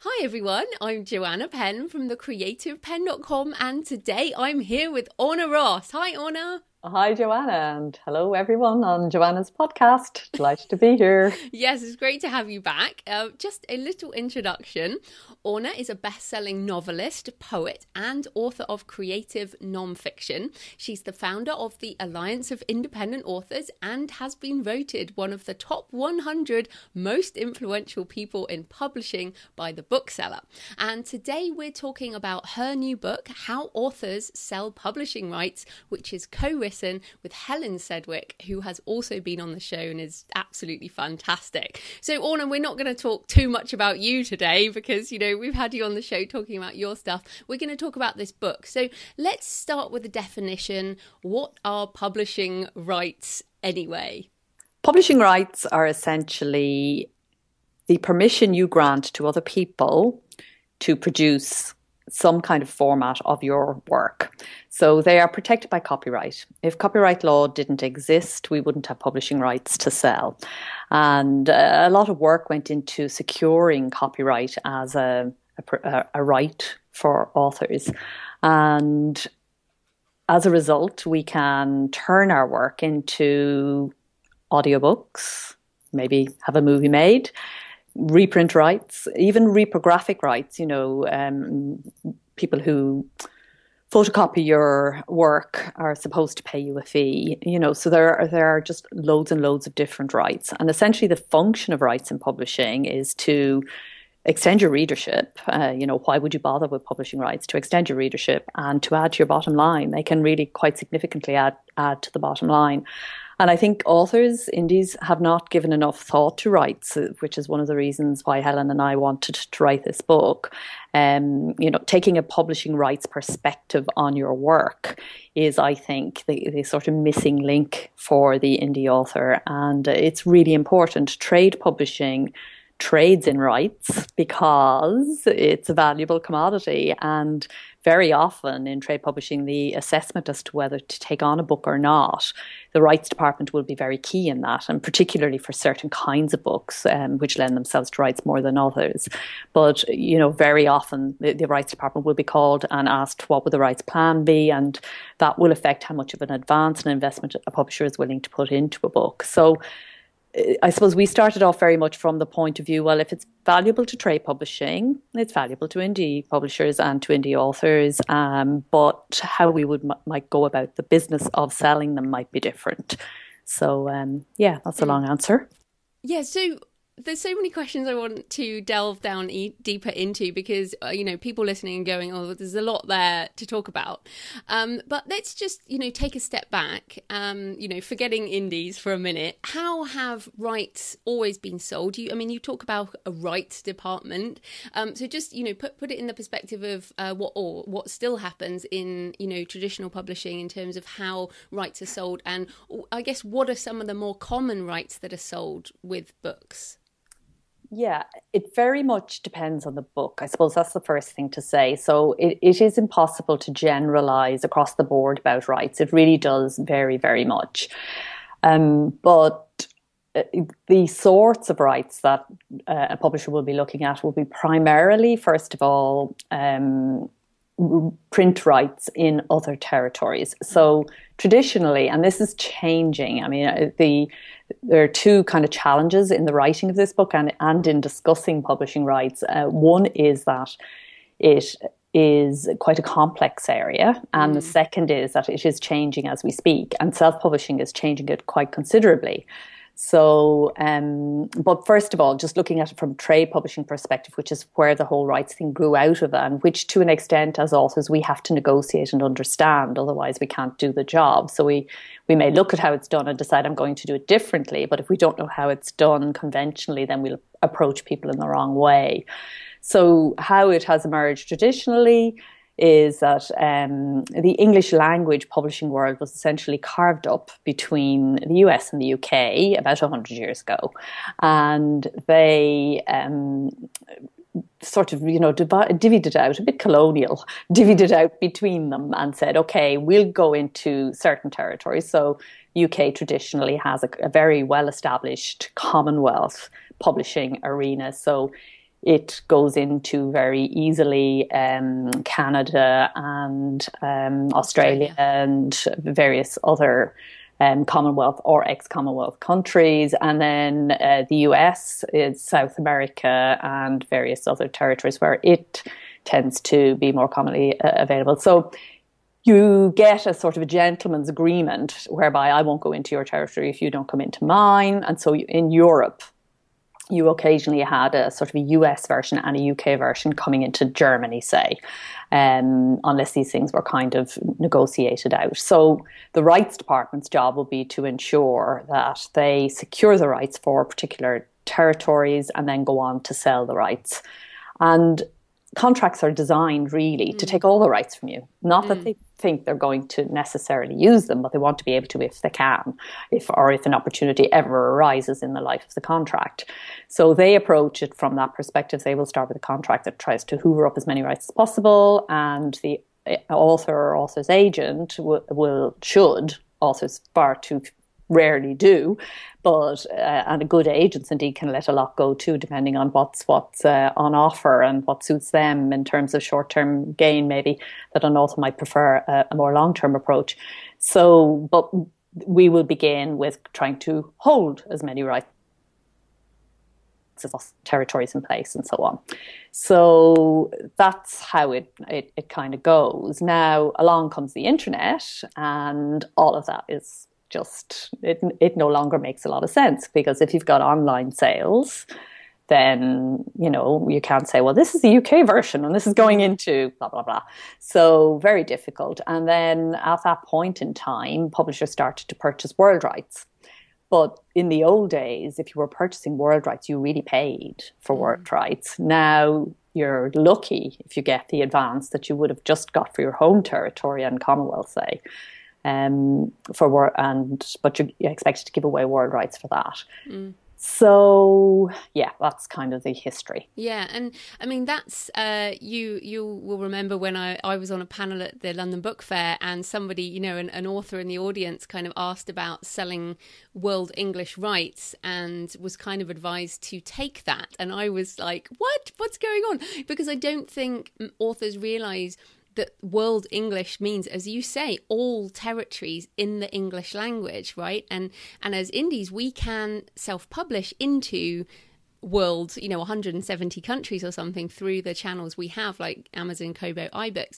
Hi everyone, I'm Joanna Penn from thecreativepenn.com and today I'm here with Orna Ross. Hi Orna. Hi, Joanna, and hello, everyone, on Joanna's podcast. Delighted to be here. Yes, it's great to have you back. Just a little introduction. Orna is a best-selling novelist, poet, and author of creative non-fiction. She's the founder of the Alliance of Independent Authors and has been voted one of the top 100 most influential people in publishing by the Bookseller. And today we're talking about her new book, How Authors Sell Publishing Rights, which is co-written with Helen Sedwick, who has also been on the show and is absolutely fantastic. So, Orna, we're not going to talk too much about you today because, we've had you on the show talking about your stuff. We're going to talk about this book. So let's start with the definition. What are publishing rights anyway? Publishing rights are essentially the permission you grant to other people to produce some kind of format of your work. So they are protected by copyright. If copyright law didn't exist, we wouldn't have publishing rights to sell. And a lot of work went into securing copyright as a right for authors. And as a result, we can turn our work into audiobooks, maybe have a movie made, reprint rights, even reprographic rights, people who photocopy your work are supposed to pay you a fee, so there are just loads and loads of different rights. And essentially the function of rights in publishing is to extend your readership. Why would you bother with publishing rights? To extend your readership and to add to your bottom line. They can really quite significantly add to the bottom line. And I think authors, indies, have not given enough thought to rights, which is one of the reasons why Helen and I wanted to write this book. Taking a publishing rights perspective on your work is, I think, the sort of missing link for the indie author. And it's really important. Trade publishing trades in rights because it's a valuable commodity, and very often in trade publishing the assessment as to whether to take on a book or not, the rights department will be very key in that, and particularly for certain kinds of books which lend themselves to rights more than others. But very often the rights department will be called and asked what would the rights plan be, and that will affect how much of an advance and investment a publisher is willing to put into a book. So I suppose we started off very much from the point of view, well, if it's valuable to trade publishing, it's valuable to indie publishers and to indie authors, but how we might go about the business of selling them might be different. So, that's a long answer. Yeah, so there's so many questions I want to delve down deeper into because, people listening and going, oh, there's a lot there to talk about. But let's just, take a step back, forgetting indies for a minute. How have rights always been sold? You talk about a rights department. So just, put it in the perspective of what still happens in, traditional publishing in terms of how rights are sold. And I guess what are some of the more common rights that are sold with books? Yeah, it very much depends on the book. I suppose that's the first thing to say. So it is impossible to generalize across the board about rights. It really does vary very much. But the sorts of rights that a publisher will be looking at will be primarily, first of all, print rights in other territories. So traditionally, and this is changing, there are two kind of challenges in the writing of this book and in discussing publishing rights. One is that it is quite a complex area, and the second is that it is changing as we speak, and self-publishing is changing it quite considerably. So, but first of all, just looking at it from a trade publishing perspective, which is where the whole rights thing grew out of, and which to an extent as authors we have to negotiate and understand, otherwise we can't do the job. So we may look at how it's done and decide I'm going to do it differently, but if we don't know how it's done conventionally, then we'll approach people in the wrong way. So how it has emerged traditionally is that the English language publishing world was essentially carved up between the US and the UK about 100 years ago. And they sort of, divvied it out, a bit colonial, divvied it out between them and said, okay, we'll go into certain territories. So UK traditionally has a very well-established Commonwealth publishing arena. So it goes into very easily Canada and Australia and various other Commonwealth or ex-Commonwealth countries, and then the US is South America and various other territories where it tends to be more commonly available. So you get a sort of a gentleman's agreement whereby I won't go into your territory if you don't come into mine. And so in Europe, you occasionally had a sort of a US version and a UK version coming into Germany, say, unless these things were kind of negotiated out. So the rights department's job will be to ensure that they secure the rights for particular territories and then go on to sell the rights. And contracts are designed really to take all the rights from you. Not that they think they're going to necessarily use them, but they want to be able to if they can, if an opportunity ever arises in the life of the contract. So they approach it from that perspective. They will start with a contract that tries to hoover up as many rights as possible, and the author or author's agent should, authors far too rarely do, but and a good agent indeed can let a lot go too, depending on what's on offer and what suits them in terms of short-term gain, maybe that an author might prefer a more long-term approach. So, but we will begin with trying to hold as many rights as territories in place and so on. So that's how it kind of goes. Now along comes the internet, and all of that is just, it no longer makes a lot of sense, because if you've got online sales, then, you know, you can't say, well, this is the UK version and this is going into blah, blah, blah. So very difficult. And then at that point in time, publishers started to purchase world rights. But in the old days, if you were purchasing world rights, you really paid for world rights. Now you're lucky if you get the advance that you would have just got for your home territory and Commonwealth, say. But you're expected to give away world rights for that. So yeah, that's kind of the history. Yeah, and I mean that's you will remember when I was on a panel at the London Book Fair, and somebody, you know, an author in the audience kind of asked about selling world English rights and was kind of advised to take that, and I was like, what's going on? Because I don't think authors realise that world English means, as you say, all territories in the English language, right? And as indies, we can self-publish into world, 170 countries or something through the channels we have, like Amazon, Kobo, iBooks,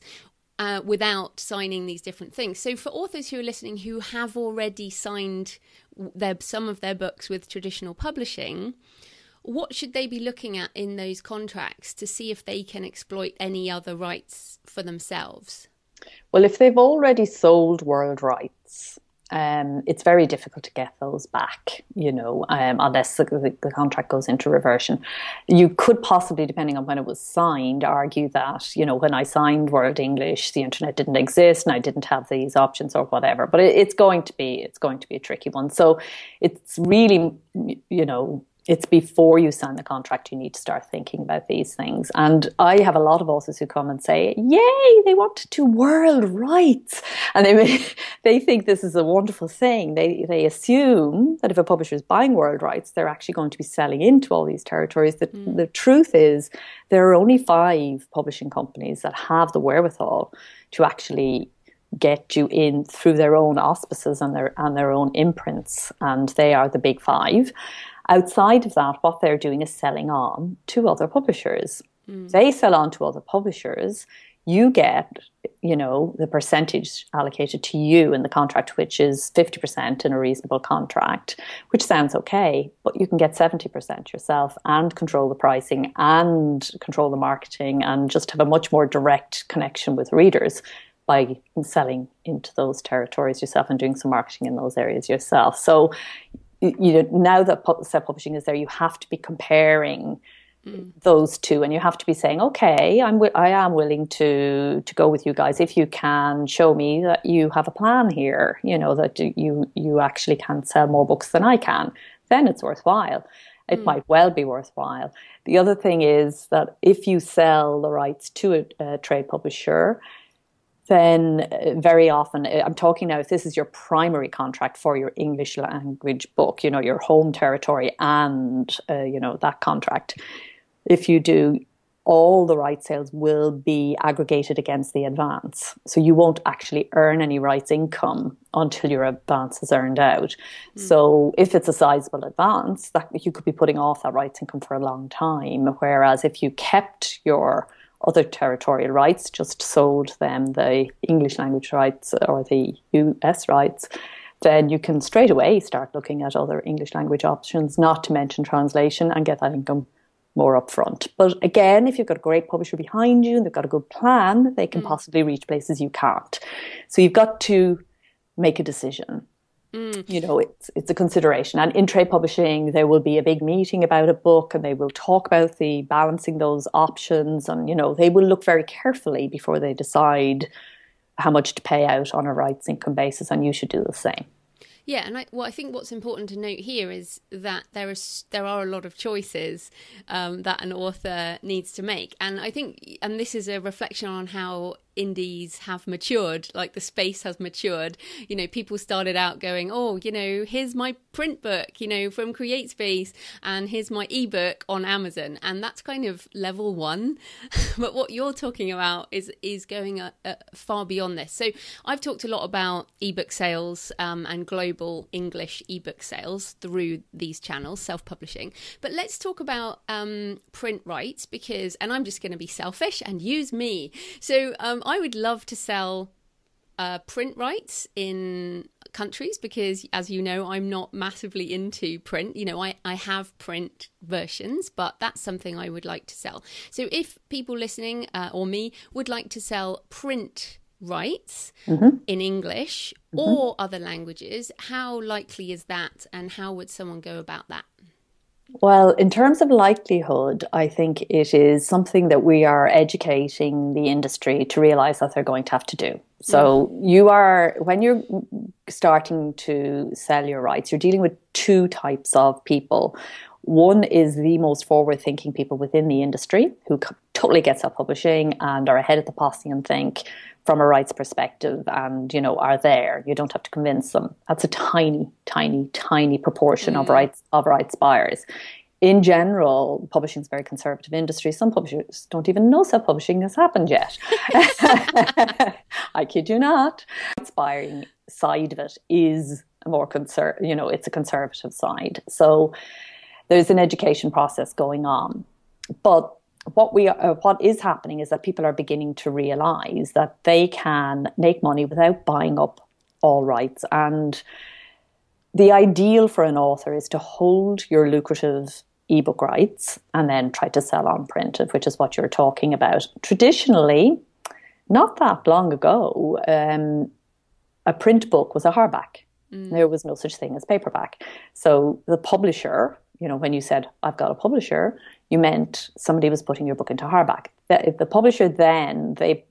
without signing these different things. So for authors who are listening who have already signed some of their books with traditional publishing, what should they be looking at in those contracts to see if they can exploit any other rights for themselves? Well, if they've already sold world rights, it's very difficult to get those back, unless the contract goes into reversion. You could possibly, depending on when it was signed, argue that, when I signed World English, the internet didn't exist and I didn't have these options or whatever. But it's going to be a tricky one. So it's really, it's before you sign the contract you need to start thinking about these things. And I have a lot of authors who come and say, yay, they want to do world rights. And they think this is a wonderful thing. They assume that if a publisher is buying world rights, they're actually going to be selling into all these territories. The truth is there are only 5 publishing companies that have the wherewithal to actually get you in through their own auspices and their own imprints. And they are the big 5. Outside of that, what they're doing is selling on to other publishers. They sell on to other publishers. You get, the percentage allocated to you in the contract, which is 50% in a reasonable contract, which sounds okay, but you can get 70% yourself and control the pricing and control the marketing and just have a much more direct connection with readers by selling into those territories yourself and doing some marketing in those areas yourself. So, now that self-publishing is there, you have to be comparing those two, and you have to be saying, okay, I am willing to go with you guys if you can show me that you have a plan here, that you actually can sell more books than I can. Then it's worthwhile. It might well be worthwhile. The other thing is that if you sell the rights to a trade publisher, then very often, I'm talking now, if this is your primary contract for your English language book, your home territory and, that contract, If you do, all the rights sales will be aggregated against the advance. So you won't actually earn any rights income until your advance is earned out. So if it's a sizable advance, that you could be putting off that rights income for a long time. Whereas if you kept your other territorial rights, just sold them the English language rights or the US rights, then you can straight away start looking at other English language options, not to mention translation, and get that income more upfront. But again, if you've got a great publisher behind you and they've got a good plan, they can possibly reach places you can't. So you've got to make a decision. You know, it's a consideration. And in trade publishing, there will be a big meeting about a book, and they will talk about the balancing those options, and, you know, they will look very carefully before they decide how much to pay out on a rights income basis, and you should do the same. Yeah, and I think what's important to note here is that there are a lot of choices that an author needs to make, and I think, and this is a reflection on how indies have matured, like the space has matured. You know, people started out going, oh, you know, here's my print book, you know, from CreateSpace, and here's my ebook on Amazon, and that's kind of level one. But what you're talking about is going far beyond this. So I've talked a lot about ebook sales and global English ebook sales through these channels, self-publishing. But let's talk about print rights, because, and I'm just going to be selfish and use me. So I would love to sell print rights in countries, because, as you know, I'm not massively into print. You know, I have print versions, but that's something I would like to sell. So if people listening or me would like to sell print rights in English or other languages, how likely is that, and how would someone go about that? Well, in terms of likelihood, I think it is something that we are educating the industry to realize that they're going to have to do. So when you're starting to sell your rights, you're dealing with two types of people. One is the most forward-thinking people within the industry who totally get self-publishing and are ahead of the posse and think from a rights perspective, and, you know, are there. You don't have to convince them. That's a tiny, tiny, tiny proportion of rights buyers. In general, publishing is a very conservative industry. Some publishers don't even know self-publishing has happened yet. I kid you not. The rights buying side of it is a more it's a conservative side. So there's an education process going on. But what is happening is that people are beginning to realize that they can make money without buying up all rights. And the ideal for an author is to hold your lucrative ebook rights and then try to sell unprinted, which is what you're talking about. Traditionally, not that long ago, a print book was a hardback. There was no such thing as paperback. So the publisher, you know, when you said, I've got a publisher, you meant somebody was putting your book into hardback. The publisher then, they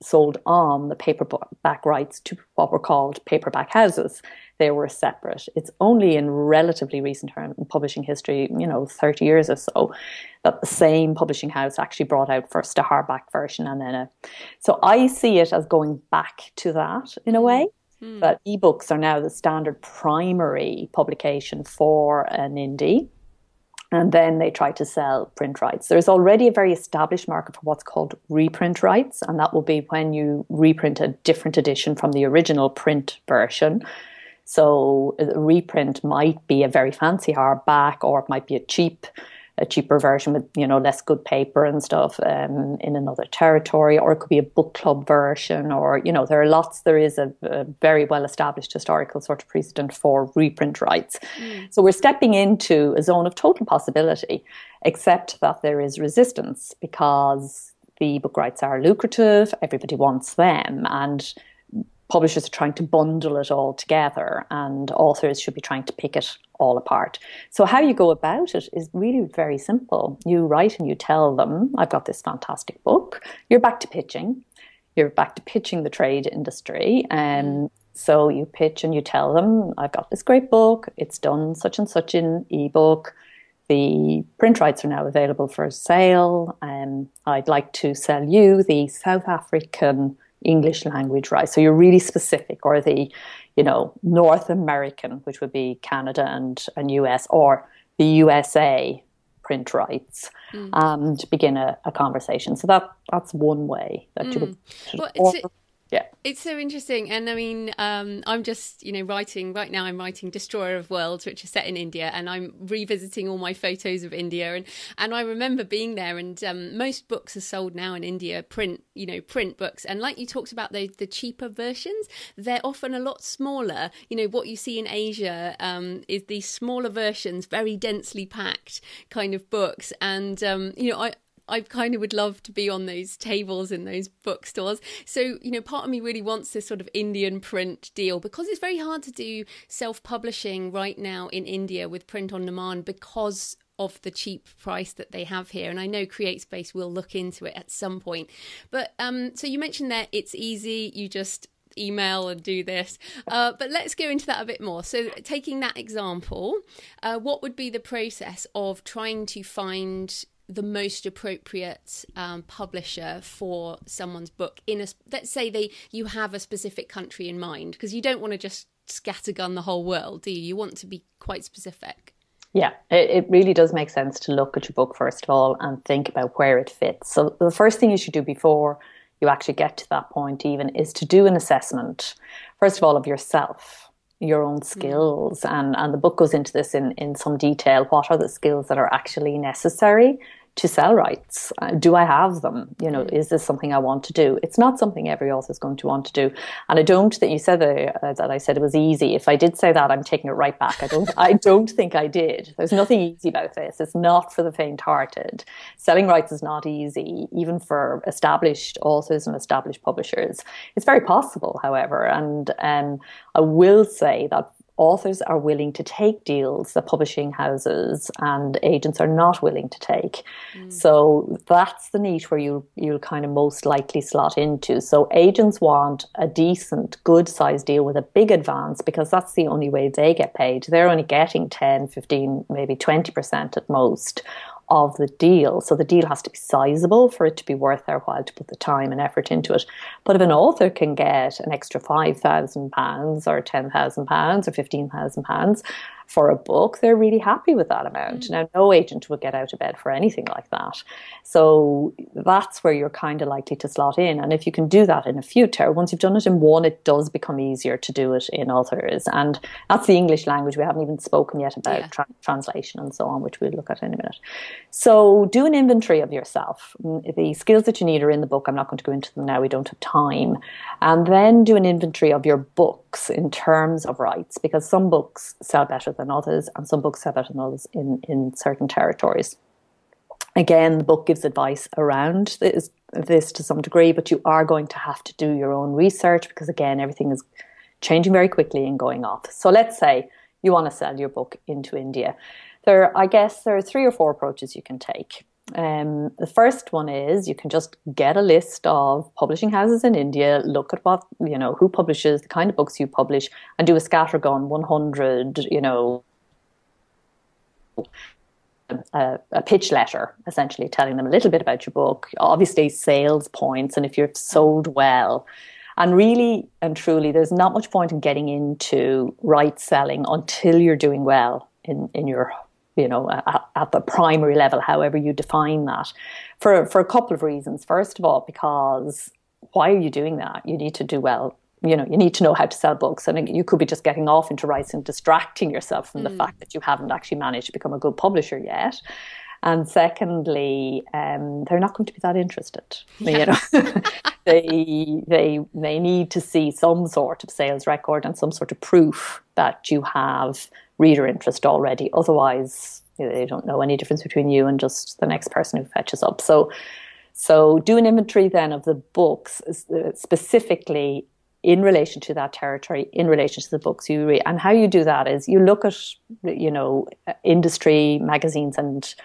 sold on the paperback rights to what were called paperback houses. They were separate. It's only in relatively recent term in publishing history, 30 years or so, that the same publishing house actually brought out first a hardback version and then So I see it as going back to that in a way. That ebooks are now the standard primary publication for an indie, and then they try to sell print rights. There's already a very established market for what's called reprint rights, and that will be when you reprint a different edition from the original print version. So a reprint might be a very fancy hardback, or it might be a cheaper version with, less good paper and stuff in another territory, or it could be a book club version, or, there is a very well-established historical sort of precedent for reprint rights. So we're stepping into a zone of total possibility, except that there is resistance because the book rights are lucrative, everybody wants them, and publishers are trying to bundle it all together, and authors should be trying to pick it all apart. So how you go about it is really very simple. You write and you tell them, I've got this fantastic book. You're back to pitching. You're back to pitching the trade industry. So you pitch and you tell them, I've got this great book. It's done such and such in ebook. The print rights are now available for sale. I'd like to sell you the South African English language rights. So you're really specific, or the, North American, which would be Canada and US, or the USA print rights and begin a conversation. So that's one way that you would. Well, yeah, it's so interesting. And I mean, I'm just, writing right now. I'm writing Destroyer of Worlds, which is set in India, and I'm revisiting all my photos of India. And I remember being there, and most books are sold now in India, print books. And like you talked about the cheaper versions, they're often a lot smaller. What you see in Asia is these smaller versions, very densely packed kind of books. And, I kind of would love to be on those tables in those bookstores. So, part of me really wants this sort of Indian print deal, because it's very hard to do self-publishing right now in India with print on demand because of the cheap price that they have here. And I know CreateSpace will look into it at some point. But so you mentioned that it's easy. You just email and do this. But let's go into that a bit more. So taking that example, what would be the process of trying to find the most appropriate publisher for someone's book let's say you have a specific country in mind, because you don't want to just scattergun the whole world, do you? You want to be quite specific. Yeah, it really does make sense to look at your book first of all and think about where it fits. So the first thing you should do before you actually get to that point even is to do an assessment, first of all, of yourself, your own skills, and the book goes into this in some detail. What are the skills that are actually necessary to sell rights? Do I have them? Is this something I want to do? It's not something every author is going to want to do. And I don't think you said that I said it was easy. If I did say that, I'm taking it right back. I don't think I did. There's nothing easy about this. It's not for the faint-hearted. Selling rights is not easy, even for established authors and established publishers. It's very possible, however. And I will say that authors are willing to take deals that publishing houses and agents are not willing to take. So that's the niche where you'll kind of most likely slot into. So agents want a decent, good sized deal with a big advance, because that's the only way they get paid. They're only getting 10, 15, maybe 20% at most of the deal. So the deal has to be sizable for it to be worth their while to put the time and effort into it. But if an author can get an extra £5,000 or £10,000 or £15,000 for a book, they're really happy with that amount. Now, no agent would get out of bed for anything like that. So that's where you're kind of likely to slot in. And if you can do that in a few once you've done it in one, it does become easier to do it in others. And that's the English language. We haven't even spoken yet about translation and so on, which we'll look at in a minute. So do an inventory of yourself. The skills that you need are in the book. I'm not going to go into them now. We don't have time. And then do an inventory of your books in terms of rights, because some books sell better than others, and some books sell better than others in certain territories. Again, the book gives advice around this to some degree, but you are going to have to do your own research, because again, everything is changing very quickly and going off. So let's say you want to sell your book into India. There are 3 or 4 approaches you can take. The first one is you can just get a list of publishing houses in India, look at what, who publishes, the kind of books you publish, and do a scattergun 100, a pitch letter, essentially telling them a little bit about your book, obviously sales points, and if you've sold well. And really and truly, there's not much point in getting into right selling until you're doing well in your at the primary level, however you define that, for a couple of reasons. First of all, because why are you doing that? You need to do well. You need to know how to sell books, and you could be just getting off into rights and distracting yourself from the fact that you haven't actually managed to become a good publisher yet. And secondly, they're not going to be that interested. Yeah. They need to see some sort of sales record and some sort of proof that you have reader interest already. Otherwise, they don't know any difference between you and just the next person who fetches up. So do an inventory then of the books specifically in relation to that territory, in relation to the books you read. And how you do that is you look at, industry magazines and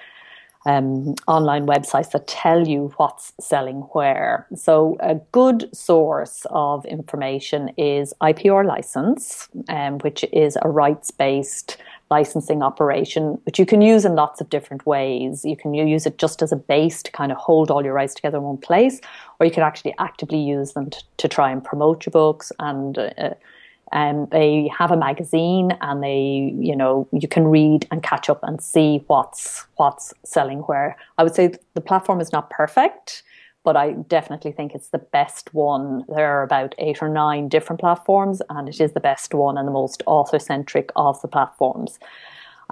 online websites that tell you what's selling where. So a good source of information is IPR license, which is a rights-based licensing operation, which you can use in lots of different ways. You can use it just as a base to kind of hold all your rights together in one place, or you can actually actively use them to try and promote your books and They have a magazine, and you can read and catch up and see what's selling where. I would say the platform is not perfect, but I definitely think it's the best one. There are about 8 or 9 different platforms, and it is the best one and the most author-centric of the platforms.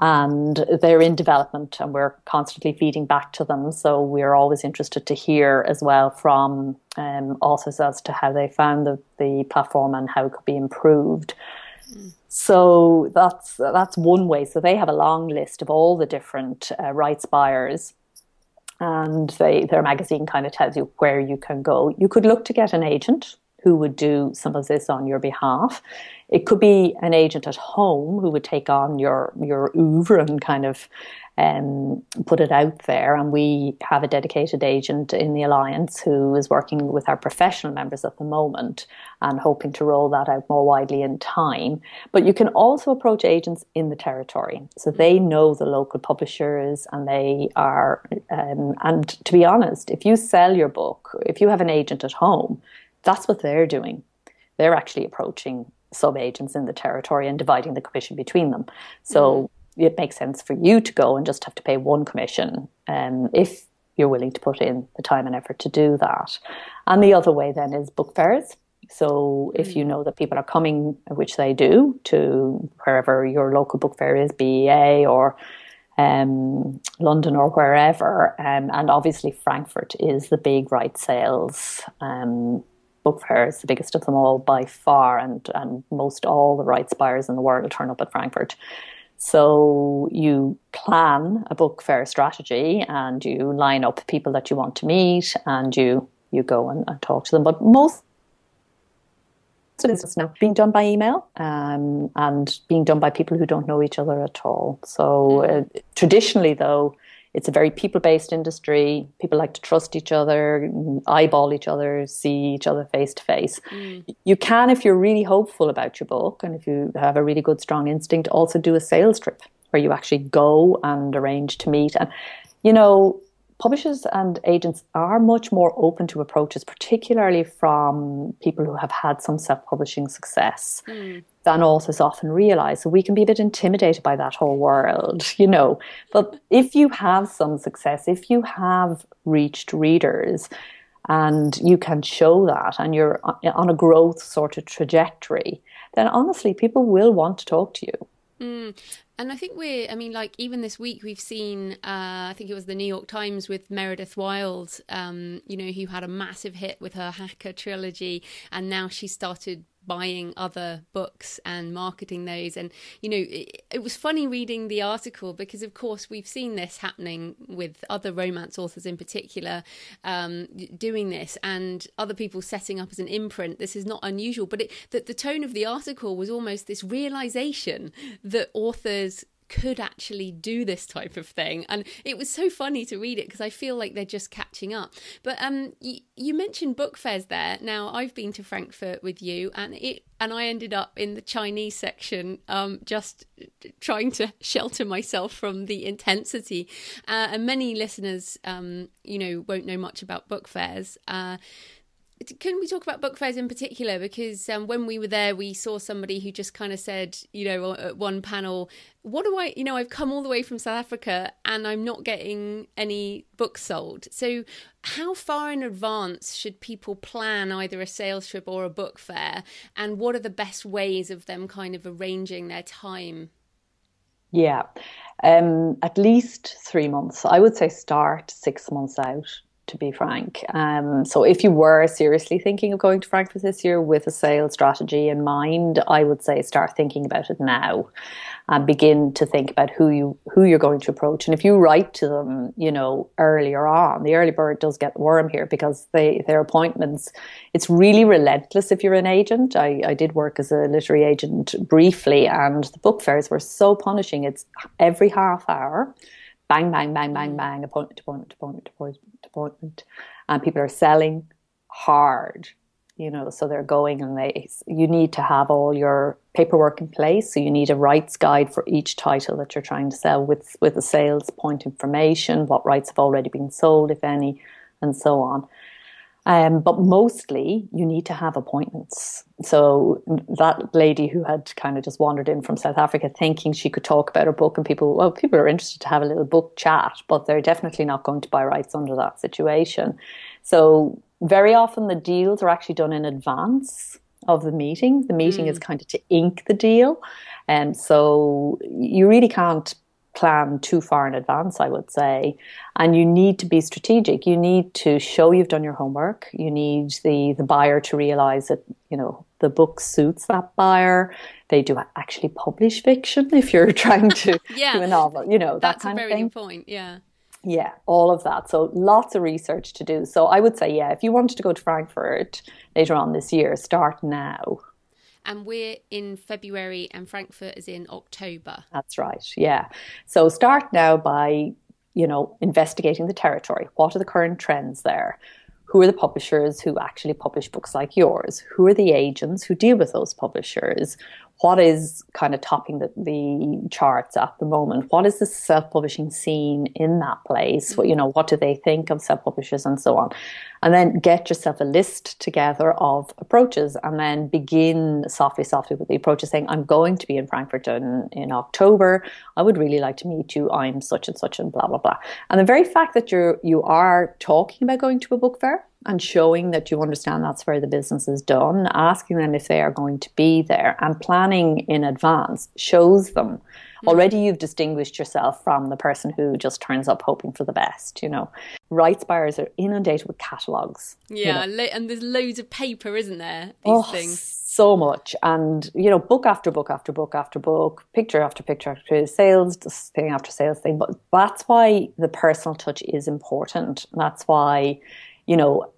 And they're in development, and we're constantly feeding back to them. So we're always interested to hear as well from authors as to how they found the platform and how it could be improved. So that's one way. So they have a long list of all the different rights buyers, and their magazine kind of tells you where you can go. You could look to get an agent who would do some of this on your behalf. It could be an agent at home who would take on your oeuvre and kind of put it out there. And we have a dedicated agent in the Alliance who is working with our professional members at the moment and hoping to roll that out more widely in time. But you can also approach agents in the territory. So they know the local publishers, and they are, and to be honest, if you sell your book, if you have an agent at home, that's what they're doing. They're actually approaching sub-agents in the territory and dividing the commission between them. So it makes sense for you to go and just have to pay one commission if you're willing to put in the time and effort to do that. And the other way then is book fairs. So if you know that people are coming, which they do, to wherever your local book fair is, BEA or London or wherever, and obviously Frankfurt is the big right sales book fair, is the biggest of them all by far, and most all the rights buyers in the world turn up at Frankfurt. So you plan a book fair strategy, and you line up people that you want to meet, and you go and talk to them. But most of this is now being done by email, and being done by people who don't know each other at all. So traditionally, though, it's a very people-based industry. People like to trust each other, eyeball each other, see each other face to face. You can, if you're really hopeful about your book and if you have a really good, strong instinct, also do a sales trip where you actually go and arrange to meet. And, publishers and agents are much more open to approaches, particularly from people who have had some self-publishing success, than authors often realise. So we can be a bit intimidated by that whole world, But if you have some success, if you have reached readers and you can show that, and you're on a growth sort of trajectory, then honestly, people will want to talk to you. And I think even this week we've seen, I think it was the New York Times with Meredith Wild, who had a massive hit with her Hacker trilogy, and now she started buying other books and marketing those. And, it was funny reading the article because, of course, we've seen this happening with other romance authors in particular, doing this, and other people setting up as an imprint. This is not unusual, but the tone of the article was almost this realization that authors could actually do this type of thing, and it was so funny to read it because I feel like they're just catching up. But you mentioned book fairs there. Now, I've been to Frankfurt with you, and I ended up in the Chinese section, just trying to shelter myself from the intensity. And many listeners, won't know much about book fairs. Can we talk about book fairs in particular? Because when we were there, we saw somebody who just kind of said, at one panel, what do I've come all the way from South Africa and I'm not getting any books sold. So how far in advance should people plan either a sales trip or a book fair? And what are the best ways of them kind of arranging their time? Yeah, at least 3 months. I would say start 6 months out, to be frank. So if you were seriously thinking of going to Frankfurt this year with a sales strategy in mind, I would say start thinking about it now and begin to think about who you're going to approach. And if you write to them, earlier on, the early bird does get the worm here because their appointments, it's really relentless if you're an agent. I did work as a literary agent briefly, and the book fairs were so punishing. It's every half hour. Bang, bang, bang, bang, bang, appointment. And people are selling hard, so they're going, and you need to have all your paperwork in place. So you need a rights guide for each title that you're trying to sell with a sales point information, what rights have already been sold, if any, and so on. But mostly you need to have appointments. So that lady who had kind of just wandered in from South Africa thinking she could talk about her book, and people are interested to have a little book chat, but they're definitely not going to buy rights under that situation. So very often the deals are actually done in advance of the meeting. The meeting is kind of to ink the deal. And so you really can't plan too far in advance, I would say. And you need to be strategic. You need to show you've done your homework. You need the buyer to realize that, the book suits that buyer. They do actually publish fiction if you're trying to do a novel, that kind of thing. That's a very good point, yeah. Yeah, all of that. So lots of research to do. So I would say, if you wanted to go to Frankfurt later on this year, start now. And we're in February and Frankfurt is in October. That's right, yeah. So start now by, investigating the territory. What are the current trends there? Who are the publishers who actually publish books like yours? Who are the agents who deal with those publishers? What is kind of topping the charts at the moment? What is the self-publishing scene in that place? What do they think of self-publishers and so on? And then get yourself a list together of approaches and then begin softly with the approaches saying, I'm going to be in Frankfurt in October. I would really like to meet you. I'm such and blah, blah, blah. And the very fact that you are talking about going to a book fair and showing that you understand that's where the business is done, asking them if they are going to be there and planning in advance shows them. Already you've distinguished yourself from the person who just turns up hoping for the best, Rights buyers are inundated with catalogues. Yeah, and there's loads of paper, isn't there? These things. So much. And, book after book after book after book, picture after picture after sales, thing after sales thing. But that's why the personal touch is important. That's why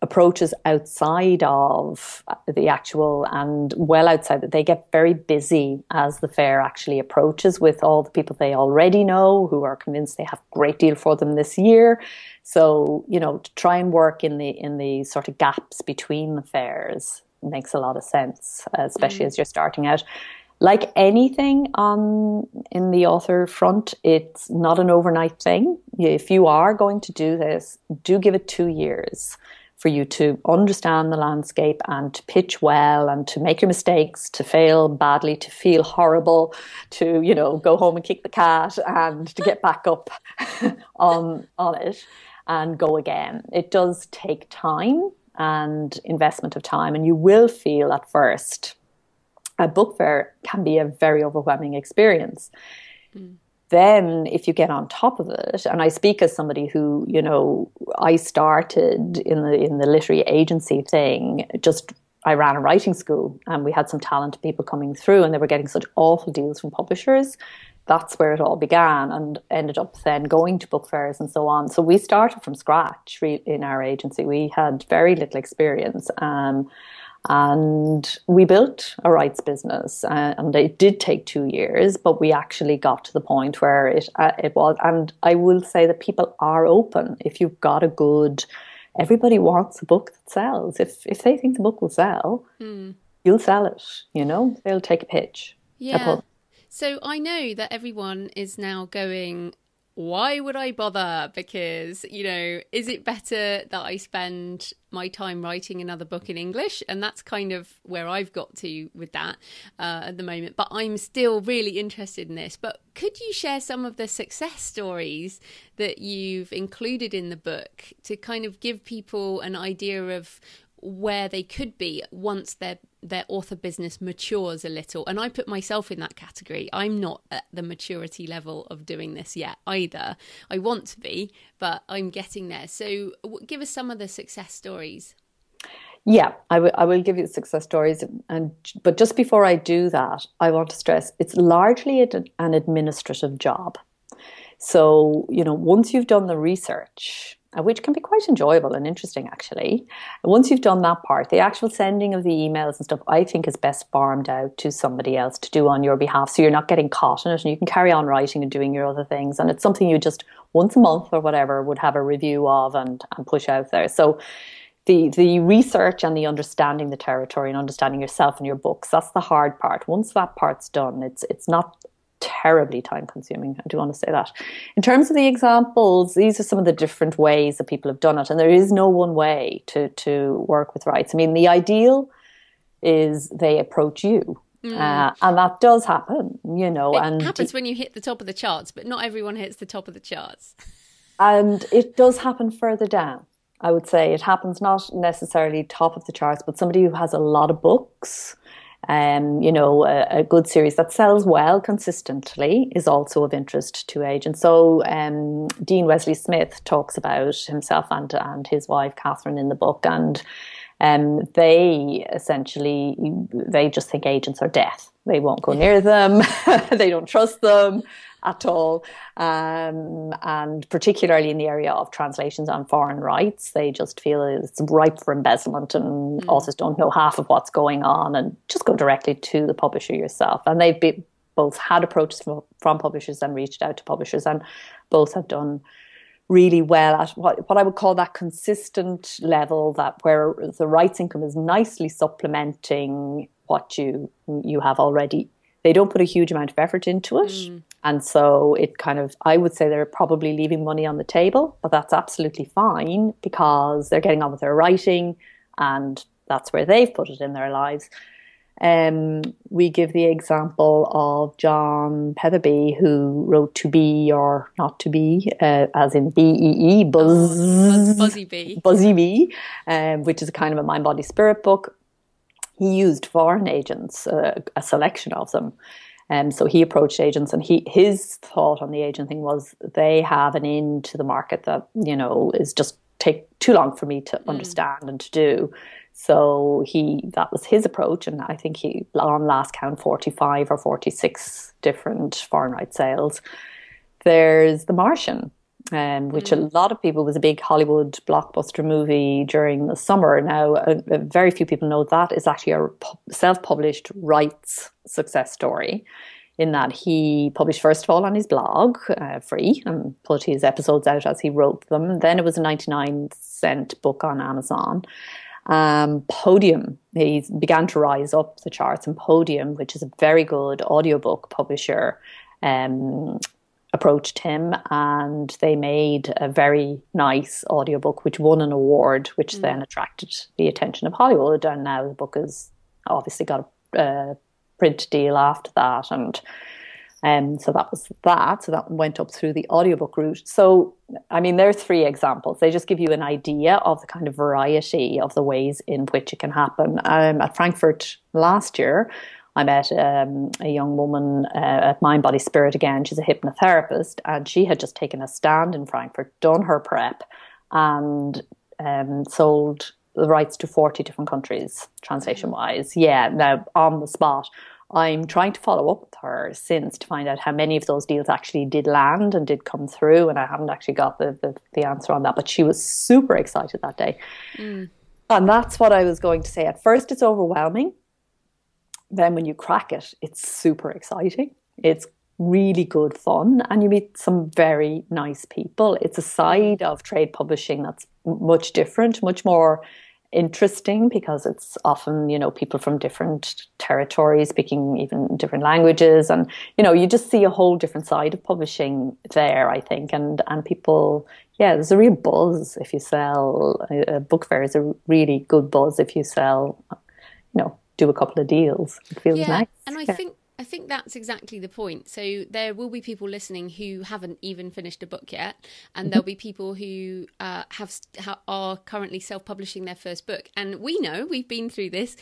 approaches outside of the actual and well outside that they get very busy as the fair actually approaches with all the people they already know who are convinced they have a great deal for them this year. So, to try and work in the sort of gaps between the fairs makes a lot of sense, especially as you're starting out. Like anything in the author front, it's not an overnight thing. If you are going to do this, do give it 2 years for you to understand the landscape and to pitch well and to make your mistakes, to fail badly, to feel horrible, to, go home and kick the cat and to get back up on it and go again. It does take time and investment of time, and you will feel at first a book fair can be a very overwhelming experience. Then if you get on top of it, and I speak as somebody who, I started in the literary agency thing, I ran a writing school and we had some talented people coming through and they were getting such awful deals from publishers. That's where it all began and ended up then going to book fairs and so on. So we started from scratch in our agency. We had very little experience. And we built a rights business, and it did take 2 years, but we actually got to the point where it was. And I will say that people are open. If you've got everybody wants a book that sells. If they think the book will sell, you'll sell it. They'll take a pitch. Yeah. So I know that everyone is now going, why would I bother? Because, is it better that I spend my time writing another book in English? And that's kind of where I've got to with that at the moment. But I'm still really interested in this. But could you share some of the success stories that you've included in the book to kind of give people an idea of where they could be once their author business matures a little? And I put myself in that category. I'm not at the maturity level of doing this yet either. I want to be, but I'm getting there. So give us some of the success stories. Yeah, I will give you the success stories. But just before I do that, I want to stress it's largely an administrative job. So, once you've done the research, which can be quite enjoyable and interesting, actually. Once you've done that part, the actual sending of the emails and stuff, I think is best farmed out to somebody else to do on your behalf. So you're not getting caught in it and you can carry on writing and doing your other things. And it's something you just once a month or whatever would have a review of and push out there. So the research and the understanding the territory and understanding yourself and your books, that's the hard part. Once that part's done, it's not terribly time consuming. I do want to say that. In terms of the examples, these are some of the different ways that people have done it. And there is no one way to work with rights. I mean, the ideal is they approach you. And that does happen, It happens when you hit the top of the charts, but not everyone hits the top of the charts. And it does happen further down. I would say it happens not necessarily top of the charts, but somebody who has a lot of books, a good series that sells well consistently is also of interest to agents. So Dean Wesley Smith talks about himself and his wife Catherine in the book, and they just think agents are death. They won't go near them. They don't trust them at all. And particularly in the area of translations on foreign rights, they just feel it's ripe for embezzlement, and authors don't know half of what's going on, and just go directly to the publisher yourself. And they've both had approaches from publishers and reached out to publishers, and both have done really well at what I would call that consistent level, that where the rights income is nicely supplementing what you have already. They don't put a huge amount of effort into it. And so it kind of, I would say they're probably leaving money on the table, but that's absolutely fine because they're getting on with their writing and that's where they've put it in their lives. We give the example of John Petherbee, who wrote To Be or Not to Be, as in B-E-E, Buzzy Bee. Buzzy Bee, which is a kind of a mind, body, spirit book. He used foreign agents, a selection of them. So he approached agents, and his thought on the agent thing was they have an in to the market that, is just take too long for me to understand and to do. So that was his approach, and I think he, on last count, 45 or 46 different foreign rights sales. There's The Martian, which a lot of people was a big Hollywood blockbuster movie during the summer. Now, very few people know that is actually a self-published rights success story, in that he published, first of all, on his blog, free, and put his episodes out as he wrote them. Then it was a 99-cent book on Amazon. Podium, he began to rise up the charts, and Podium, which is a very good audiobook publisher, approached him, and they made a very nice audiobook which won an award, which then attracted the attention of Hollywood, and now the book has obviously got a print deal after that, and so that was that. So that went up through the audiobook route. So, I mean, there are three examples. They just give you an idea of the kind of variety of the ways in which it can happen. At Frankfurt last year, I met a young woman at Mind, Body, Spirit again. She's a hypnotherapist, and she had just taken a stand in Frankfurt, done her prep, and sold the rights to 40 different countries, translation-wise. Yeah, now on the spot. I'm trying to follow up with her since to find out how many of those deals actually did land and did come through, and I haven't actually got the answer on that, but she was super excited that day. And that's what I was going to say. At first, it's overwhelming. Then when you crack it, it's super exciting. It's really good fun, and you meet some very nice people. It's a side of trade publishing that's much different, much more interesting, because it's often, people from different territories speaking even different languages, and you just see a whole different side of publishing there, I think, and people, there's a real buzz if you sell. A book fair is a really good buzz if you sell, do a couple of deals. It feels nice. And I think that's exactly the point. So there will be people listening who haven't even finished a book yet, and there'll be people who are currently self-publishing their first book. And we've been through this.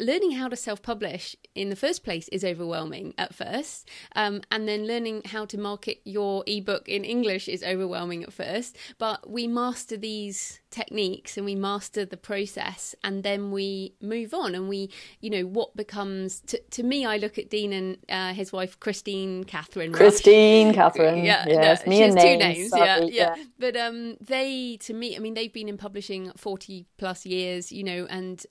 Learning how to self-publish in the first place is overwhelming at first, and then learning how to market your ebook in English is overwhelming at first. But we master these techniques and we master the process, and then we move on, and we, what becomes to me, I look at Dean and his wife Catherine Rush. Yes, me and two names. Yeah. But they, to me, I mean, they've been in publishing 40 plus years, and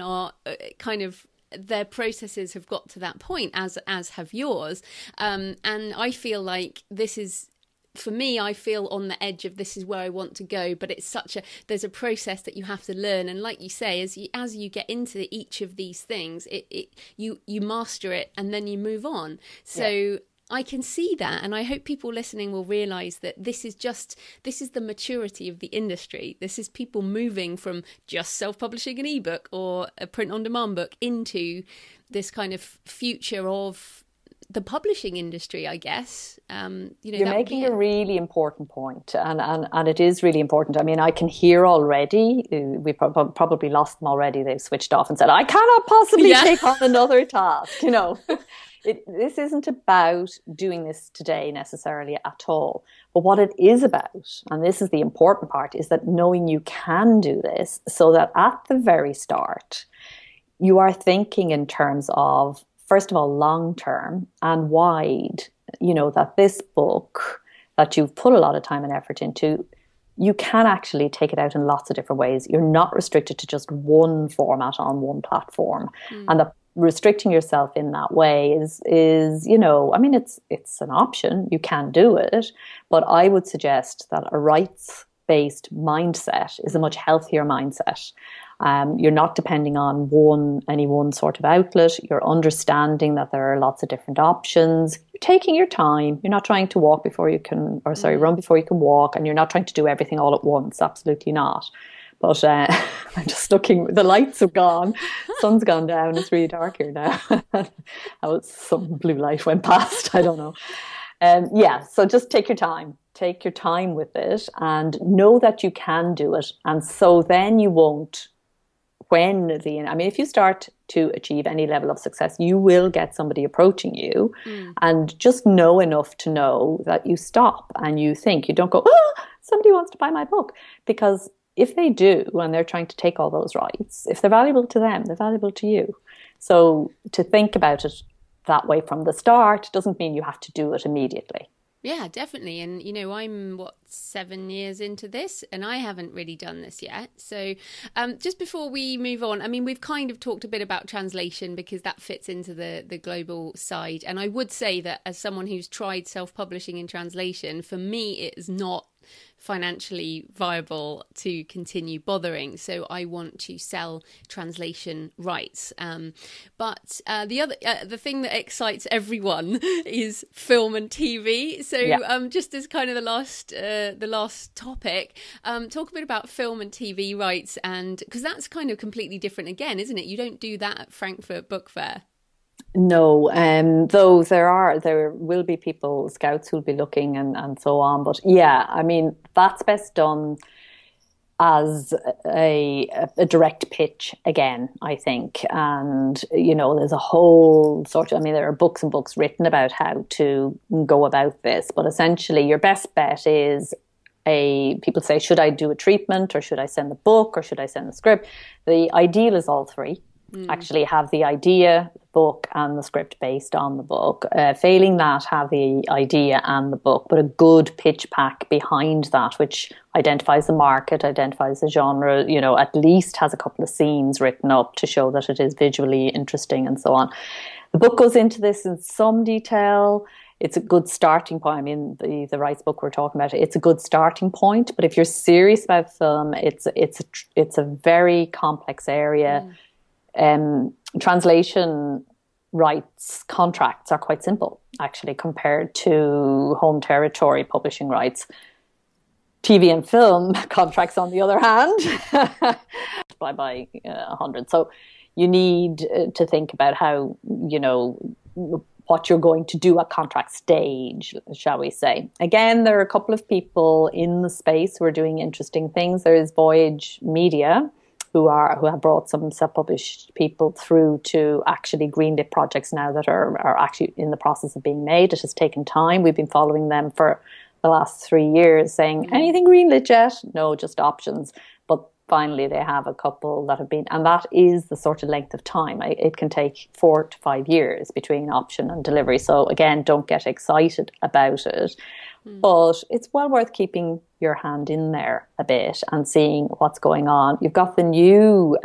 are kind of, their processes have got to that point, as have yours, and I feel like this is for me, I feel on the edge of this is where I want to go, but it's there's a process that you have to learn. And like you say, as you get into each of these things, you master it and then you move on. So yeah. I can see that, and I hope people listening will realise that this is the maturity of the industry. This is people moving from just self-publishing an ebook or a print-on-demand book into this kind of future of the publishing industry, I guess. You're making a really important point, and it is really important. I mean, I can hear already, we probably lost them already. They've switched off and said, I cannot possibly take on another task, This isn't about doing this today necessarily at all. But what it is about, and this is the important part, is that knowing you can do this so that at the very start, you are thinking in terms of, first of all, long term and wide, that this book that you've put a lot of time and effort into, you can actually take it out in lots of different ways. You're not restricted to just one format on one platform. And the restricting yourself in that way is I mean, it's an option. You can do it, but I would suggest that a rights-based mindset is a much healthier mindset. You're not depending on any one sort of outlet. You're understanding that there are lots of different options. You're taking your time. You're not trying to run before you can walk, and you're not trying to do everything all at once. Absolutely not. But I'm just looking, the lights have gone, sun's gone down, it's really dark here now. Some blue light went past, I don't know. So just take your time with it and know that you can do it. And so then you won't, if you start to achieve any level of success, you will get somebody approaching you, and just know enough to know that you stop and you think, you don't go, somebody wants to buy my book, because if they do, and they're trying to take all those rights, if they're valuable to them, they're valuable to you. So to think about it that way from the start doesn't mean you have to do it immediately. Yeah, definitely. And, I'm 7 years into this, and I haven't really done this yet. So just before we move on, I mean, we've kind of talked a bit about translation because that fits into the global side. And I would say that as someone who's tried self-publishing in translation, for me, it is not financially viable to continue bothering, so I want to sell translation rights. But the thing that excites everyone is film and TV. So just as kind of the last topic, talk a bit about film and TV rights, and because that's kind of completely different again, isn't it? You don't do that at Frankfurt Book Fair. No, though there will be people, scouts who'll be looking and so on. But yeah, I mean, that's best done as a direct pitch again, I think. And, there's a whole there are books and books written about how to go about this. But essentially, your best bet is people say, should I do a treatment, or should I send the book, or should I send the script? The ideal is all three. Actually have the idea, the book, and the script based on the book. Failing that, have the idea and the book, but a good pitch pack behind that, which identifies the market, identifies the genre, at least has a couple of scenes written up to show that it is visually interesting and so on. The book goes into this in some detail. It's a good starting point. I mean, the rights book we're talking about, it's a good starting point. But if you're serious about film, it's a very complex area. Translation rights contracts are quite simple, actually, compared to home territory publishing rights. TV and film contracts, on the other hand, by 100. So you need to think about how, what you're going to do at contract stage, shall we say. Again, there are a couple of people in the space who are doing interesting things. There is Voyage Media, who have brought some self-published people through to actually greenlit projects now that are actually in the process of being made. It has taken time. We've been following them for the last 3 years, saying, anything greenlit yet? No, just options. But finally they have a couple that have been, and that is the sort of length of time. It can take 4 to 5 years between option and delivery. So again, don't get excited about it. But it's well worth keeping your hand in there a bit and seeing what's going on. You've got the new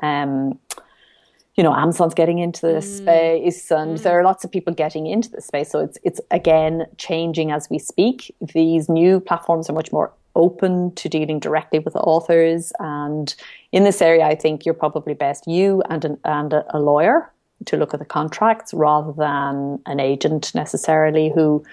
Amazon's getting into this space, and there are lots of people getting into this space. So it's again changing as we speak. These new platforms are much more open to dealing directly with authors, and in this area, I think you're probably best you and a lawyer to look at the contracts rather than an agent necessarily who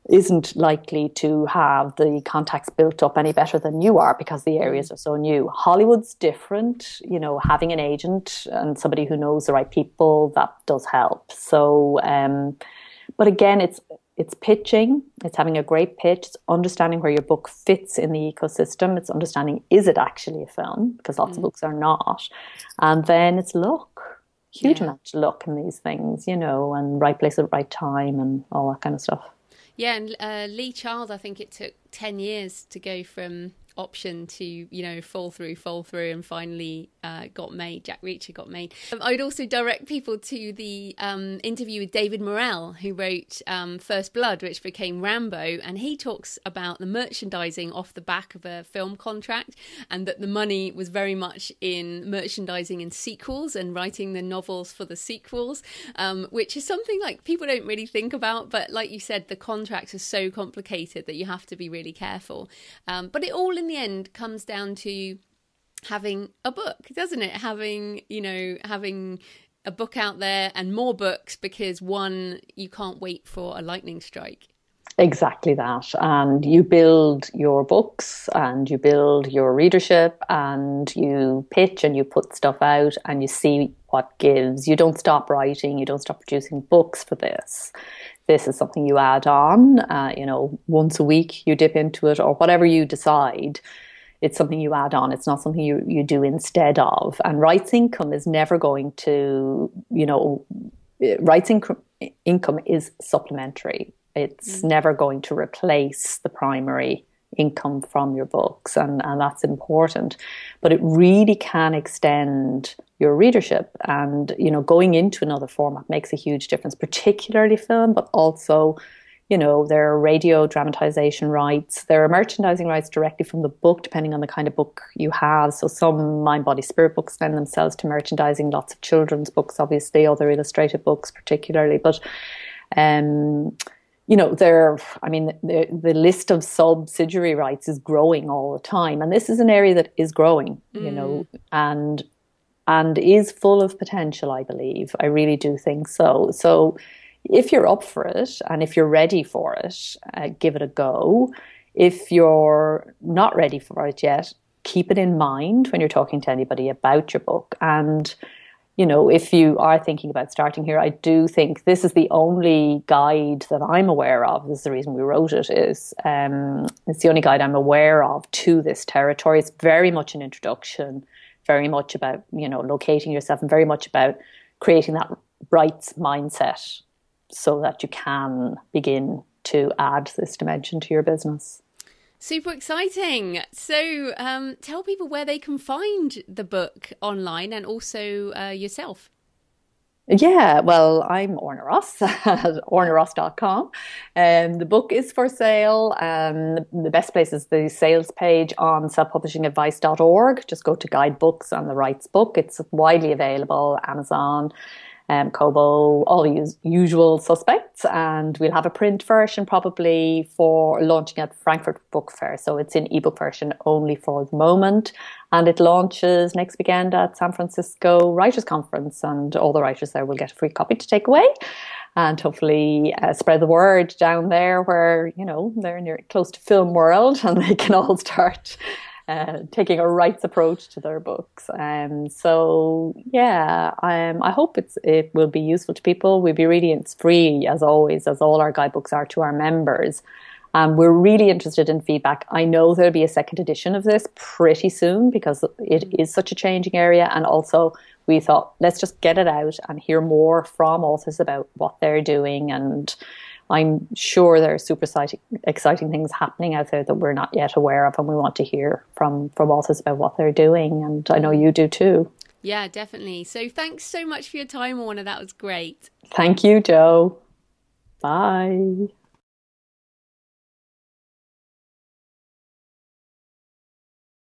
isn't likely to have the contacts built up any better than you are because the areas are so new. Hollywood's different, having an agent and somebody who knows the right people, that does help. So, but again, it's pitching, it's having a great pitch, it's understanding where your book fits in the ecosystem, it's understanding, is it actually a film? Because lots of books are not. And then it's luck, huge amount of luck in these things, and right place at the right time and all that kind of stuff. Yeah, and Lee Child, I think it took 10 years to go from option to, fall through, and finally got made. Jack Reacher got made. I would also direct people to the interview with David Morrell, who wrote First Blood, which became Rambo, and he talks about the merchandising off the back of a film contract, and that the money was very much in merchandising and sequels and writing the novels for the sequels, which is something like people don't really think about, but like you said, the contracts are so complicated that you have to be really careful. But it all in the end comes down to having a book, doesn't it? Having a book out there and more books, because one, you can't wait for a lightning strike. Exactly that. And you build your books and you build your readership and you pitch and you put stuff out and you see what gives. You don't stop writing, you don't stop producing books for this. This is something you add on, once a week you dip into it or whatever you decide. It's something you add on. It's not something you do instead of. And rights income is never going to, rights income is supplementary. It's never going to replace the primary income from your books, and that's important. But it really can extend your readership, and going into another format makes a huge difference, particularly film, but also there are radio dramatization rights, there are merchandising rights directly from the book depending on the kind of book you have. So some Mind Body Spirit books lend themselves to merchandising, lots of children's books, obviously, other illustrated books particularly, but the list of subsidiary rights is growing all the time. And this is an area that is growing, and is full of potential, I believe. I really do think so. So if you're up for it and if you're ready for it, give it a go. If you're not ready for it yet, keep it in mind when you're talking to anybody about your book. And if you are thinking about starting here, I do think this is the only guide that I'm aware of. This is the reason we wrote it. It's the only guide I'm aware of to this territory. It's very much an introduction, very much about, locating yourself, and very much about creating that rights mindset so that you can begin to add this dimension to your business. Super exciting. So tell people where they can find the book online and also yourself. Yeah, well, I'm Orna Ross at ornaross.com. The book is for sale. The best place is the sales page on selfpublishingadvice.org. Just go to Guide Books on the Rights book. It's widely available, Amazon, Kobo, all the usual suspects, and we'll have a print version probably for launching at Frankfurt Book Fair. So it's in ebook version only for the moment, and it launches next weekend at San Francisco Writers Conference, and all the writers there will get a free copy to take away, and hopefully spread the word down there where they're close to film world and they can all start taking a rights approach to their books. I hope it will be useful to people. It's free as always, as all our guidebooks are to our members. We're really interested in feedback. I know there'll be a second edition of this pretty soon because it is such a changing area, and also we thought let's just get it out and hear more from authors about what they're doing, and I'm sure there are super exciting things happening out there that we're not yet aware of, and we want to hear from authors about what they're doing, and I know you do too. Yeah, definitely. So thanks so much for your time, Orna. That was great. Thank you, Jo. Bye.